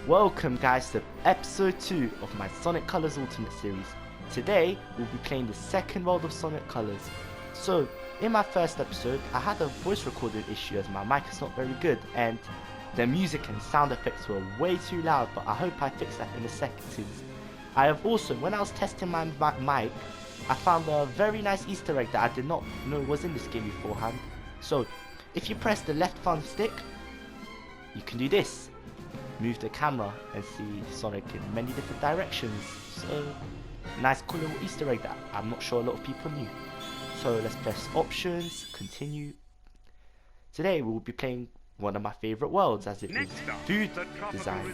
Welcome guys to episode 2 of my Sonic Colors Ultimate series. Today we'll be playing the second world of Sonic Colors. So in my first episode I had a voice recording issue as my mic is not very good and the music and sound effects were way too loud, but I hope I fixed that in the settings. I have also, when I was testing my mic, I found a very nice Easter egg that I did not know was in this game beforehand. So if you press the left thumb stick, you can do this. Move the camera and see Sonic in many different directions. So nice cool little Easter egg that I'm not sure a lot of people knew. So let's press options, continue. Today we will be playing one of my favorite worlds, as it is food design.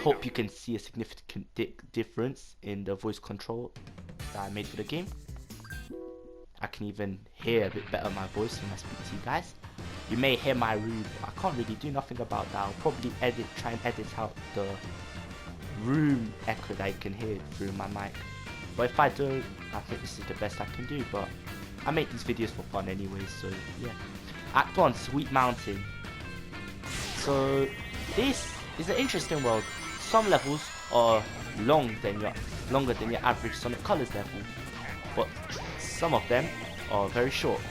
Hope you can see a significant difference in the voice control that I made for the game. I can even hear a bit better my voice when I speak to you guys. You may hear my room, I can't really do nothing about that. I'll probably try and edit out the room echo that you can hear through my mic. But if I don't, I think this is the best I can do, but I make these videos for fun anyway, so yeah. Act 1, Sweet Mountain. So this is an interesting world. Some levels are longer than your average Sonic Colors level, but some of them are very short,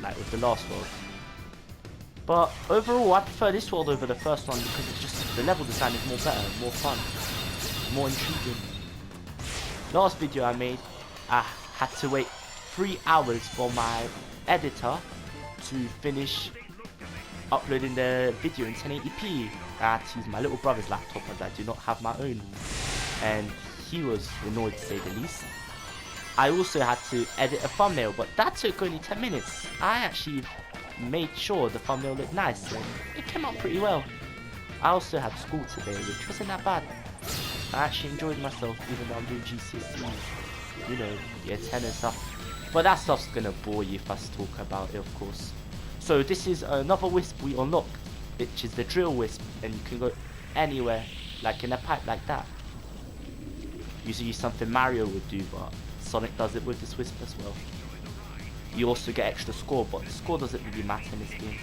like with the last world. But overall, I prefer this world over the first one because it's just the level design is more better, more fun, more intriguing. Last video I made, I had to wait 3 hours for my editor to finish uploading the video in 1080p. I had to use my little brother's laptop as I do not have my own, and he was annoyed to say the least. I also had to edit a thumbnail, but that took only 10 minutes. I actually made sure the thumbnail looked nice and it came out pretty well. I also had school today, which wasn't that bad. I actually enjoyed myself even though I'm doing GCSE, you know, year 10 and stuff. But that stuff's gonna bore you if I talk about it, of course. So this is another wisp we unlocked, which is the drill wisp, and you can go anywhere, like in a pipe like that. Usually something Mario would do, but Sonic does it with this wisp as well. You also get extra score, but the score doesn't really matter in this game.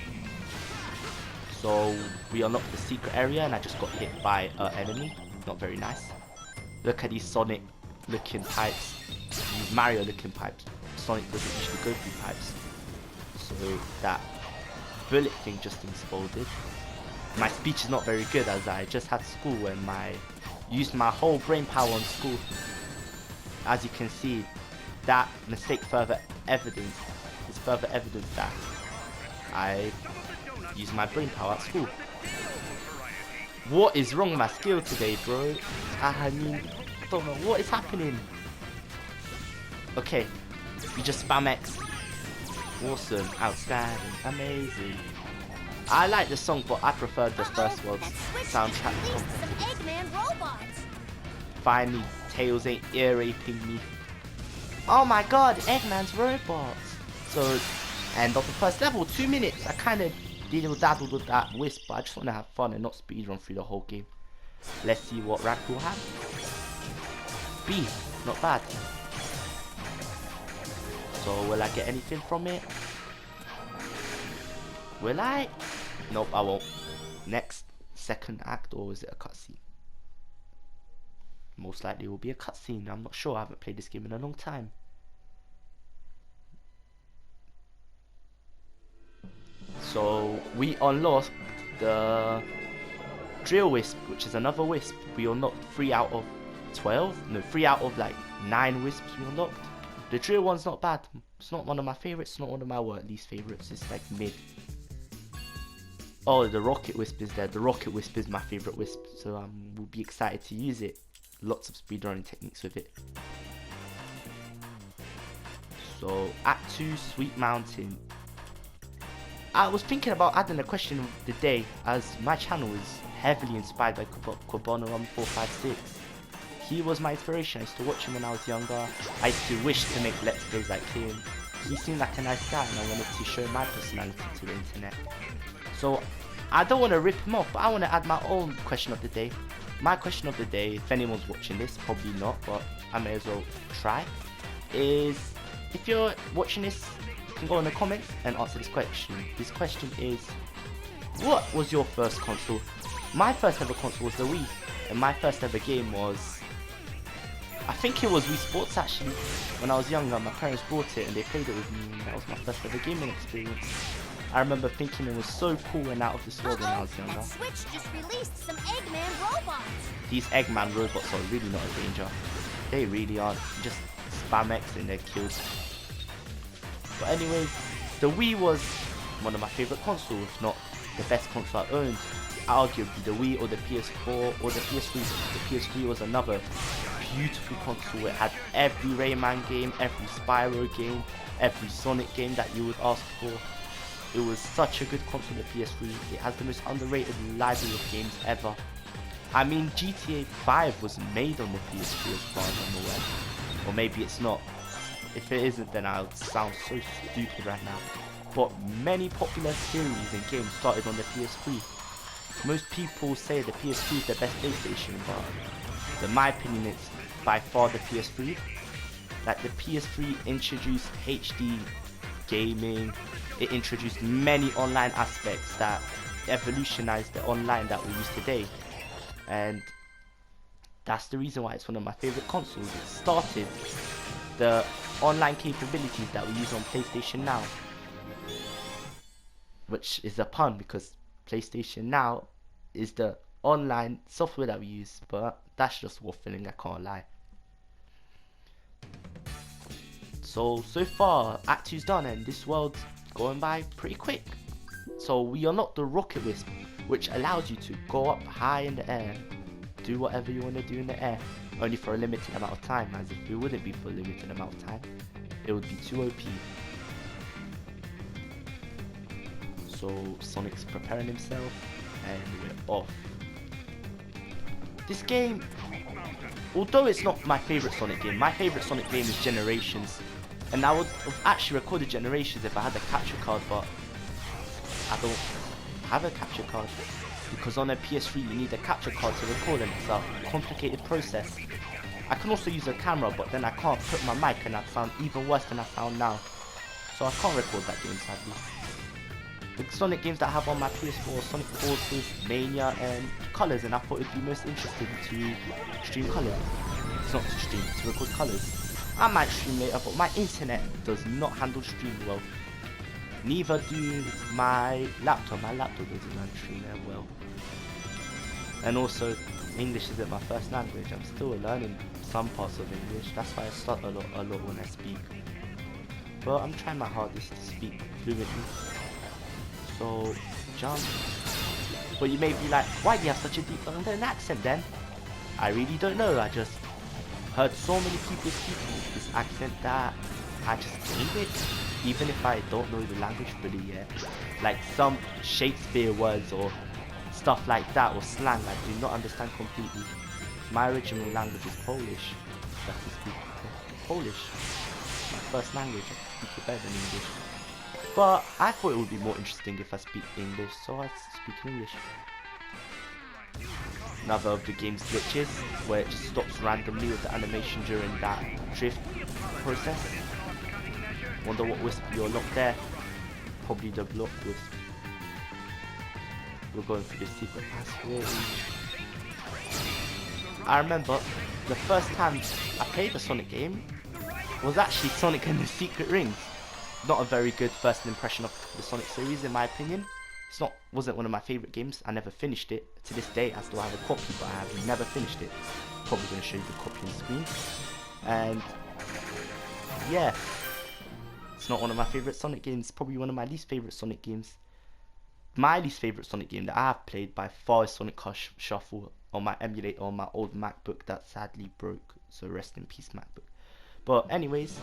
So we unlocked the secret area and I just got hit by an enemy. Not very nice. Look at these Sonic looking pipes. These Mario looking pipes. Sonic doesn't usually go through pipes. So that bullet thing just exploded. My speech is not very good as I just had school and used my whole brain power on school. As you can see, that mistake is further evidence that I use my brain power at school. What is wrong with my skill today, bro? I mean, I don't know what is happening. Okay, you just spam X. Awesome, outstanding, amazing. I like the song, but I prefer the first world's soundtrack. Finally, Tails ain't ear raping me. Oh my god, Eggman's robots! So, end of the first level, 2 minutes. I kind of diddle-daddled with that wisp, but I just want to have fun and not speedrun through the whole game. Let's see what rank we'll have. B, not bad. So, will I get anything from it? Will I? Nope, I won't. Next, second act, or is it a cutscene? Most likely it will be a cutscene. I'm not sure. I haven't played this game in a long time. So we unlocked the drill wisp, which is another wisp. We unlocked 3 out of 12. No, 3 out of like 9 wisps we unlocked. The drill one's not bad. It's not one of my favorites. It's not one of my least favorites. It's like mid. Oh, the rocket wisp is there. The rocket wisp is my favorite wisp, so we'll be excited to use it. Lots of speedrunning techniques with it. So, Act 2, Sweet Mountain. I was thinking about adding a question of the day, as my channel is heavily inspired by Cobano1456. He was my inspiration. I used to watch him when I was younger. I used to wish to make Let's Plays like him. He seemed like a nice guy and I wanted to show my personality to the internet. So, I don't want to rip him off, but I want to add my own question of the day. My question of the day, if anyone's watching this, probably not, but I may as well try, is if you're watching this, you can go in the comments and answer this question. This question is, what was your first console? my first ever console was the Wii, and my first ever game was, I think it was Wii Sports actually. When I was younger, my parents bought it and they played it with me, and that was my first ever gaming experience. I remember thinking it was so cool and out of this world when I was younger. Switch just released some Eggman robots. These Eggman robots are really not a danger. They really aren't. Just spam X and they're killed. But anyways, the Wii was one of my favourite consoles, if not the best console I owned. Arguably the Wii or the PS4 or the PS3. The PS3 was another beautiful console. It had every Rayman game, every Spyro game, every Sonic game that you would ask for. It was such a good console, the PS3. It has the most underrated library of games ever. I mean, GTA 5 was made on the PS3 as far as I'm aware. Or maybe it's not. If it isn't, then I'll sound so stupid right now. But many popular series and games started on the PS3. Most people say the PS3 is the best PlayStation, but in my opinion it's by far the PS3. Like, the PS3 introduced HD gaming, it introduced many online aspects that evolutionized the online that we use today, and that's the reason why it's one of my favorite consoles. It started the online capabilities that we use on PlayStation Now, which is a pun because PlayStation Now is the online software that we use, but that's just waffling, I can't lie. So far Act 2's done and this world's going by pretty quick. So we unlocked the Rocket Wisp, which allows you to go up high in the air, do whatever you want to do in the air, only for a limited amount of time, as if it wouldn't be for a limited amount of time, it would be too OP. So Sonic's preparing himself and we're off. This game, although it's not my favourite Sonic game, my favourite Sonic game is Generations. And I would have actually recorded Generations if I had a capture card, but I don't have a capture card. Because on a PS3 you need a capture card to record, and it's a complicated process. I can also use a camera, but then I can't put my mic and I sound even worse than I sound now. So I can't record that game, sadly. The Sonic games that I have on my PS4 are Sonic Forces, Mania and Colors, and I thought it'd be most interesting to stream Colors. It's not to stream, to record Colors. I might stream later, but my internet does not handle stream well. Neither do my laptop. My laptop doesn't handle stream well. And also, English isn't my first language. I'm still learning some parts of English. That's why I stutter a lot when I speak. But I'm trying my hardest to speak fluently. So, jump. But you may be like, why do you have such a deep London accent then? I really don't know. I just heard so many people speaking with this accent that I just hate it. Even if I don't know the language fully yet. Like some Shakespeare words or stuff like that, or slang I do not understand completely. My original language is Polish. So I can speak Polish. My first language, I can speak it better than English. But I thought it would be more interesting if I speak English, so I speak in English. Another of the game's glitches, where it just stops randomly with the animation during that drift process. Wonder what wisp you unlocked there. Probably the block wisp. We're going for the secret password. I remember the first time I played the Sonic game was actually Sonic and the Secret Rings. Not a very good first impression of the Sonic series in my opinion. Wasn't one of my favourite games. I never finished it. To this day I still have a copy, but I have never finished it. Probably going to show you the copy on the screen. And yeah, it's not one of my favourite Sonic games. Probably one of my least favourite Sonic games. My least favourite Sonic game that I have played by far is Sonic Shuffle on my emulator on my old MacBook that sadly broke. So rest in peace, MacBook. But anyways,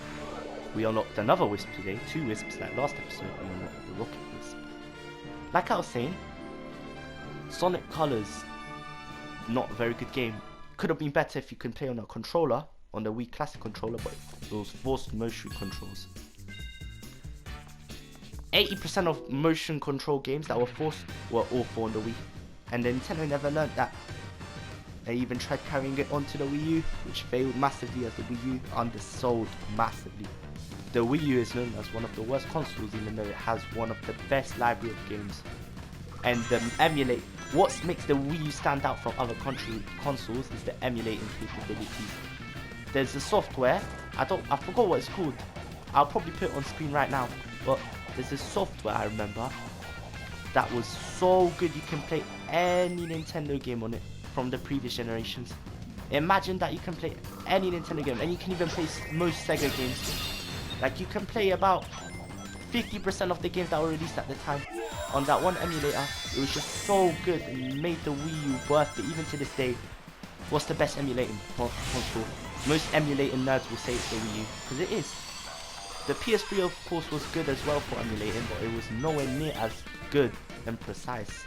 we unlocked another wisp today. 2 wisps. Like last episode, we unlocked the Rocket Wisp. Like I was saying, Sonic Colors, not a very good game. Could have been better if you can play on a controller, on the Wii Classic controller, but it was forced motion controls. 80% of motion control games that were forced were awful on the Wii, and then Nintendo never learnt that. They even tried carrying it onto the Wii U, which failed massively as the Wii U undersold massively. The Wii U is known as one of the worst consoles, even though it has one of the best library of games. And the emulate, what makes the Wii U stand out from other consoles is the emulating capabilities. There's a software, I forgot what it's called. I'll probably put it on screen right now, but there's a software I remember that was so good you can play any Nintendo game on it from the previous generations. Imagine that you can play any Nintendo game, and you can even play most Sega games. Like, you can play about 50% of the games that were released at the time on that one emulator. It was just so good and made the Wii U worth it. Even to this day, what's the best emulating console? Most emulating nerds will say it's the Wii U, because it is. The PS3 of course was good as well for emulating, but it was nowhere near as good and precise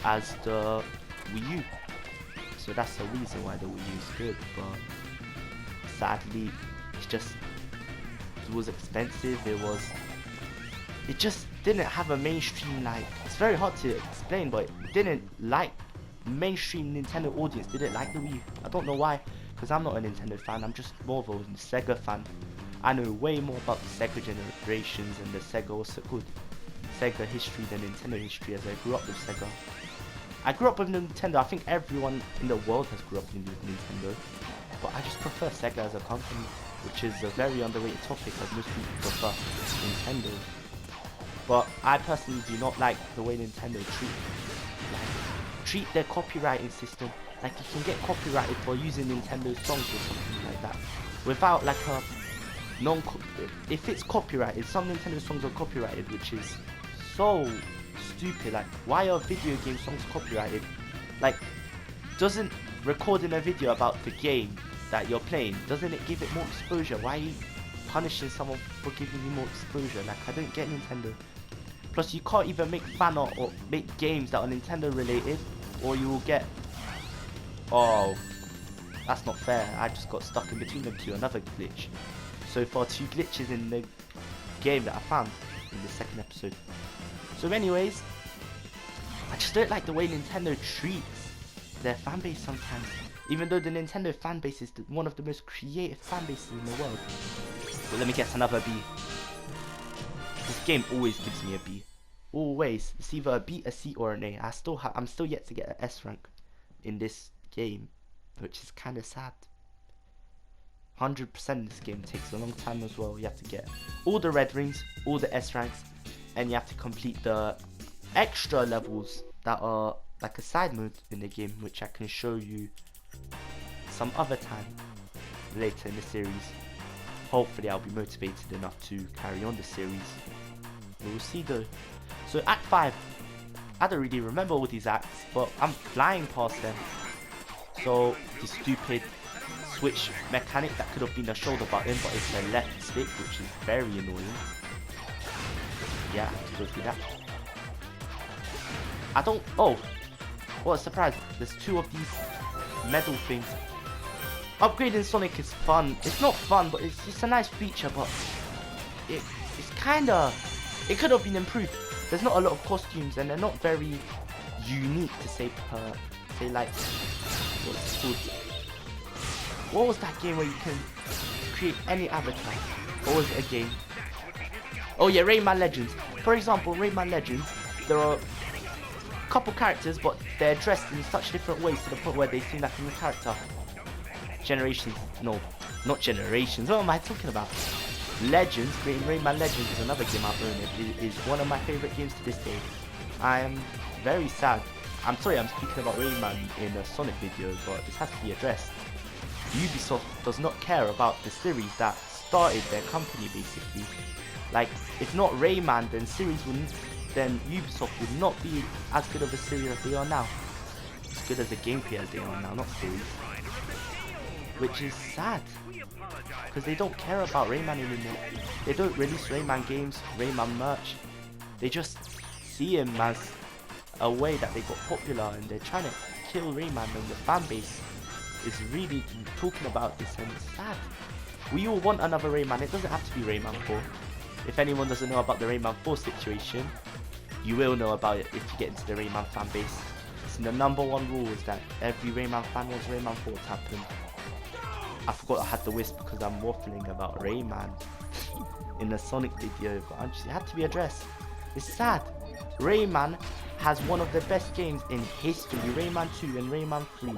as the Wii U. So that's the reason why the Wii U is good, but sadly it was expensive. It just didn't have a mainstream, like, it's very hard to explain, but it didn't like mainstream Nintendo audience didn't like the Wii U. I don't know why, because I'm not a Nintendo fan, I'm just more of a Sega fan. I know way more about the Sega generations and the Sega, what's it called, Sega history than Nintendo history, as I grew up with Sega. I grew up with Nintendo. I think everyone in the world has grew up with Nintendo, but I just prefer Sega as a company, which is a very underrated topic, as most people prefer Nintendo. But I personally do not like the way Nintendo treat their copywriting system. Like, you can get copyrighted for using Nintendo songs or something like that, without like a if it's copyrighted. Some Nintendo songs are copyrighted, which is so stupid. Like, why are video game songs copyrighted? Like, doesn't recording a video about the game that you're playing, doesn't it give it more exposure? Why are you punishing someone for giving you more exposure? Like, I don't get Nintendo. Plus, you can't even make fan art or make games that are Nintendo related, or you will get, oh, that's not fair, I just got stuck in between them two, another glitch. So far, 2 glitches in the game that I found in the second episode. So anyways, I just don't like the way Nintendo treats their fanbase sometimes. Even though the Nintendo fanbase is one of the most creative fanbases in the world. But let me guess, another B. This game always gives me a B. Always. It's either a B, a C, or an A. I'm still yet to get an S rank in this game, which is kind of sad. 100% in this game takes a long time as well. You have to get all the red rings, all the S ranks, and you have to complete the extra levels that are like a side mode in the game, which I can show you some other time later in the series. Hopefully I'll be motivated enough to carry on the series. We'll see though. So Act 5, I don't really remember all these acts, but I'm flying past them. So the stupid switch mechanic that could have been a shoulder button, but it's a left stick, which is very annoying. Yeah, I have to go through that. Oh, what a surprise, there's 2 of these medal things. Upgrading Sonic is fun. It's not fun, but it's a nice feature, but it's kinda, it could have been improved. There's not a lot of costumes, and they're not very unique to say like, what's it called? What was that game where you can create any avatar? Or was it a game? Oh yeah, Rayman Legends. For example, Rayman Legends, there are a couple characters, but they're dressed in such different ways to the point where they seem like a new character. Generations, no, not Generations, what am I talking about? Legends, Rayman Legends is another game I've owned. It is one of my favourite games to this day. I am very sad. I'm sorry I'm speaking about Rayman in a Sonic video, but this has to be addressed. Ubisoft does not care about the series that started their company, basically. Like, if not Rayman, then Ubisoft would not be as good of a series as they are now. As good as a gameplay as they are now, not series. Which is sad, because they don't care about Rayman anymore. They don't release Rayman games, Rayman merch. They just see him as a way that they got popular, and they're trying to kill Rayman, and the fan base is really talking about this, and it's sad. We all want another Rayman. It doesn't have to be Rayman 4. If anyone doesn't know about the Rayman 4 situation, you will know about it if you get into the Rayman fan base. So the #1 rule is that every Rayman fan wants Rayman 4 to happen. I forgot I had the wisp because I'm waffling about Rayman in the Sonic video, but it had to be addressed. It's sad. Rayman has one of the best games in history. Rayman 2 and Rayman 3.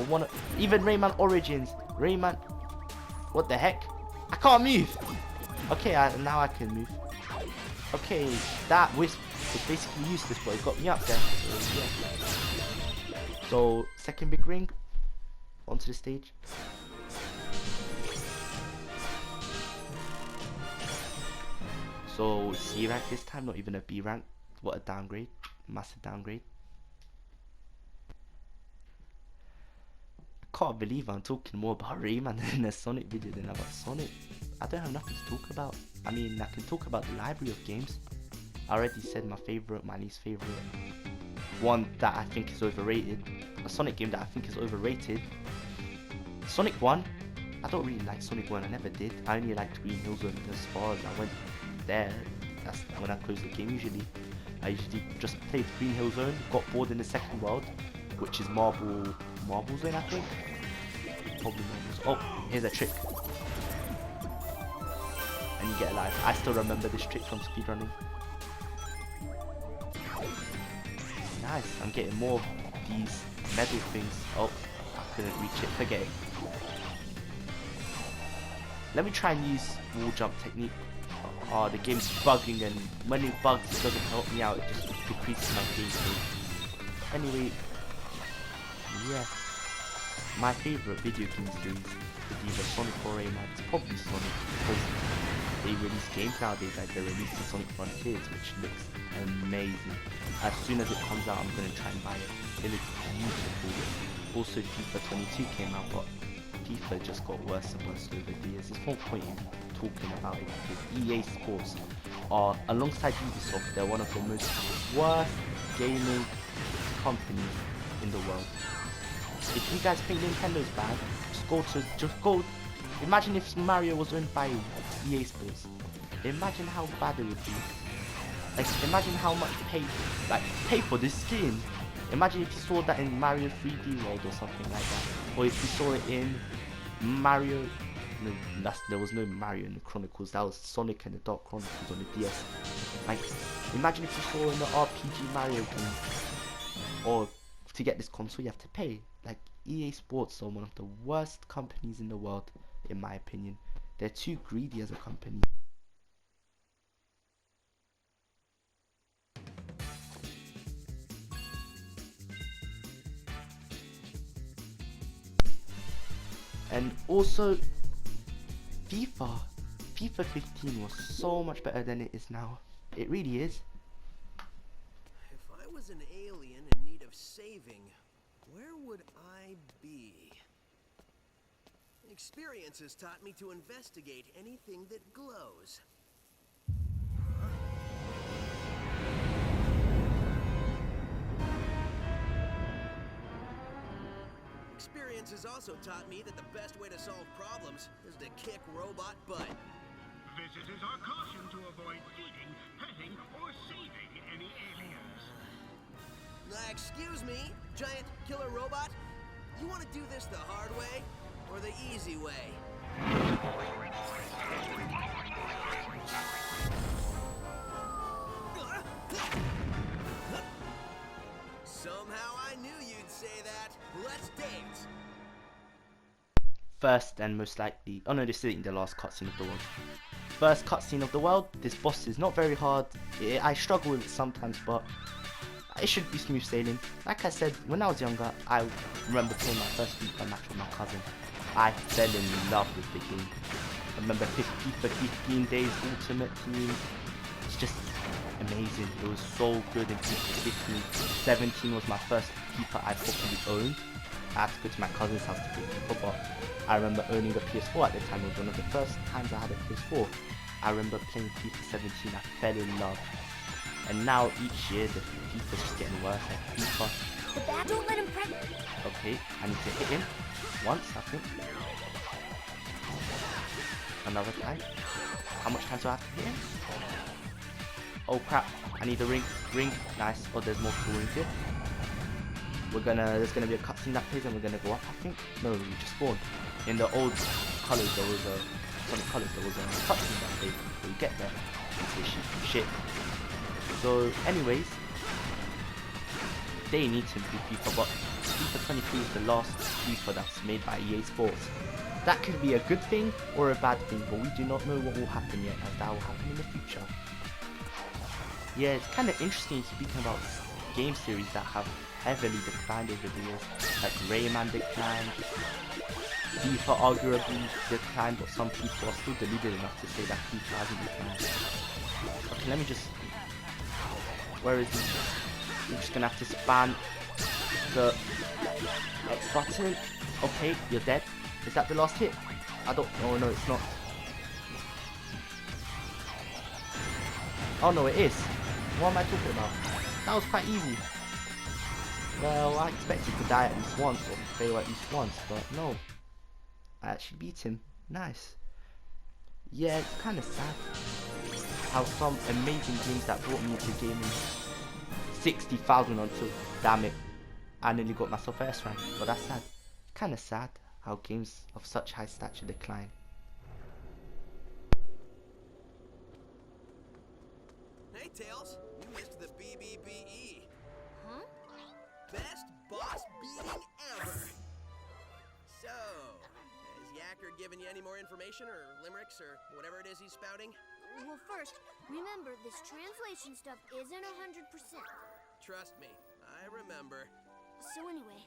Well, even Rayman Origins. Rayman... What the heck? I can't move! Okay, now I can move. Okay, that wisp was basically useless, but it got me up there. So, yeah. So, second big ring. Onto the stage. So, C rank this time, not even a B rank. What a downgrade. Massive downgrade. I can't believe I'm talking more about Rayman in a Sonic video than about Sonic. I don't have nothing to talk about. I mean, I can talk about the library of games. I already said my favourite, my least favourite. One that I think is overrated. A Sonic game that I think is overrated. Sonic 1. I don't really like Sonic 1, I never did. I only liked Green Hill Zone as far as I went there. That's when I closed the game usually. I usually just played Green Hill Zone, got bored in the second world, which is Marble Zone, I think. Probably Marble Zone. Oh, here's a trick. And you get alive. I still remember this trick from speedrunning. Nice, I'm getting more of these medal things. Oh, I couldn't reach it, forget it. Let me try and use wall jump technique. Oh, the game's bugging, and when it bugs, it doesn't help me out, it just decreases my gameplay. Anyway, yeah, my favourite video game series is either Sonic or Rayman. It's probably Sonic, because they release games nowadays, like they're releasing Sonic Frontiers, which looks amazing. As soon as it comes out, I'm going to try and buy it. It looks beautiful. Also, FIFA 22 came out, but FIFA just got worse and worse over the years. There's no point in talking about it, because EA Sports are, alongside Ubisoft, they're one of the most worst gaming companies in the world. If you guys think Nintendo's bad, just go. Imagine if Mario was owned by EA Sports. Imagine how bad it would be. Like, imagine how much pay for this skin. Imagine if you saw that in Mario 3D World or something like that, or if you saw it in Mario. No, there was no Mario in the Chronicles. That was Sonic and the Dark Chronicles on the DS. Like, imagine if you saw in the RPG Mario game, or to get this console you have to pay. Like, EA Sports are one of the worst companies in the world, in my opinion. They're too greedy as a company. And also, FIFA 15 was so much better than it is now. It really is. If I was an alien in need of saving, where would I be? Experience has taught me to investigate anything that glows. Experience has also taught me that the best way to solve problems is to kick robot butt. Visitors are cautioned to avoid feeding, petting, or saving any aliens. Excuse me, giant killer robot? You want to do this the hard way or the easy way? Somehow I knew you'd say that. Let's dance. First and most likely, oh no, this isn't the last cutscene of the world. First cutscene of the world. This boss is not very hard. I struggle with it sometimes, but it should be smooth sailing. Like I said, when I was younger, I remember playing my first FIFA match with my cousin. I fell in love with the game. I remember FIFA 15 Days Ultimate Team. It's just amazing. It was so good in FIFA 15. 17 was my first FIFA I properly owned. I had to go to my cousin's house to play FIFA, but I remember owning a PS4 at the time. It was one of the first times I had a PS4. I remember playing FIFA 17. I fell in love. And now each year the FIFA's just getting worse. Like FIFA. The bat, don't let him press. Okay, I need to hit him once, I think. Another time. How much time do I have to hit him? Oh crap! I need a ring. Ring. Nice. Oh, there's multiple rings here. There's gonna be a cutscene that plays, and we're gonna go up. I think. No, we just spawned. In the old colors, there was a Sonic Colors. There was a cutscene that played. Before you get there, it's shit. So, anyways, they need to improve FIFA, but FIFA 23 is the last FIFA that's made by EA Sports. That could be a good thing or a bad thing, but we do not know what will happen yet, as that will happen in the future. Yeah, it's kind of interesting speaking about game series that have heavily declined over the years, like Rayman declined, FIFA arguably declined, but some people are still deluded enough to say that FIFA hasn't declined. Okay, let me just... Where is he? We're just gonna have to spam the X button. Okay, you're dead. Is that the last hit? I don't... Oh no, it's not. Oh no, it is. What am I talking about? That was quite easy. Well, I expected to die at least once, or fail at least once, but no. I actually beat him. Nice. Yeah, it's kind of sad how some amazing games that brought me into gaming 60,000 until, damn it, I nearly got myself first rank, but that's sad. Kind of sad how games of such high stature decline. Hey, Tails, you missed the BBBE. Huh? Best boss beating ever. So, has Yacker given you any more information or limericks or whatever it is he's spouting? Well, first, remember this translation stuff isn't 100%. Trust me, I remember. So anyway,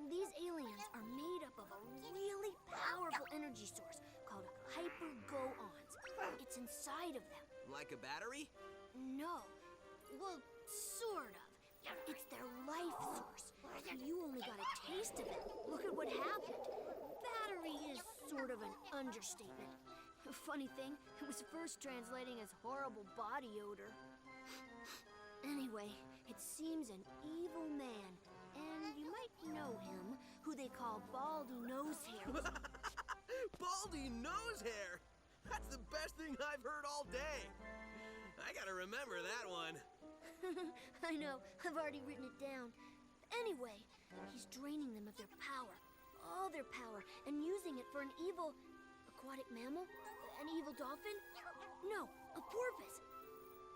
these aliens are made up of a really powerful energy source called hyper-go-ons. It's inside of them. Like a battery? No. Well, sort of. It's their life source. You only got a taste of it. Look at what happened. Battery is sort of an understatement. Funny thing, it was first translating as horrible body odor. Anyway, it seems an evil man, and you might know him, who they call Baldy Nosehair. Baldy Nosehair! That's the best thing I've heard all day. I gotta remember that one. I know, I've already written it down. Anyway, he's draining them of their power, all their power, and using it for an evil aquatic mammal? An evil dolphin? No, a porpoise.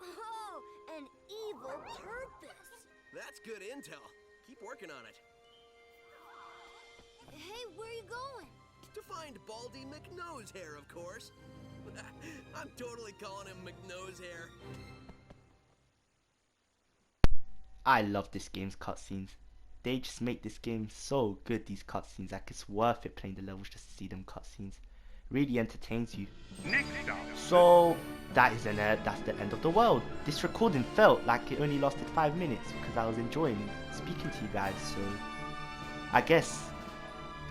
Oh, an evil purpose. That's good intel. Keep working on it. Hey, where are you going? To find Baldy McNosehair, of course. I'm totally calling him McNosehair. I love this game's cutscenes. They just make this game so good, these cutscenes, like it's worth it playing the levels just to see them cutscenes. Really entertains you. Next up. So that's the end of the world. This recording felt like it only lasted 5 minutes because I was enjoying speaking to you guys. So I guess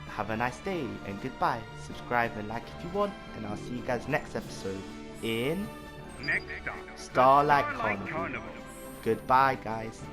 have a nice day and goodbye. Subscribe and like if you want, and I'll see you guys next episode in Next up. Starlight Carnival. Goodbye guys.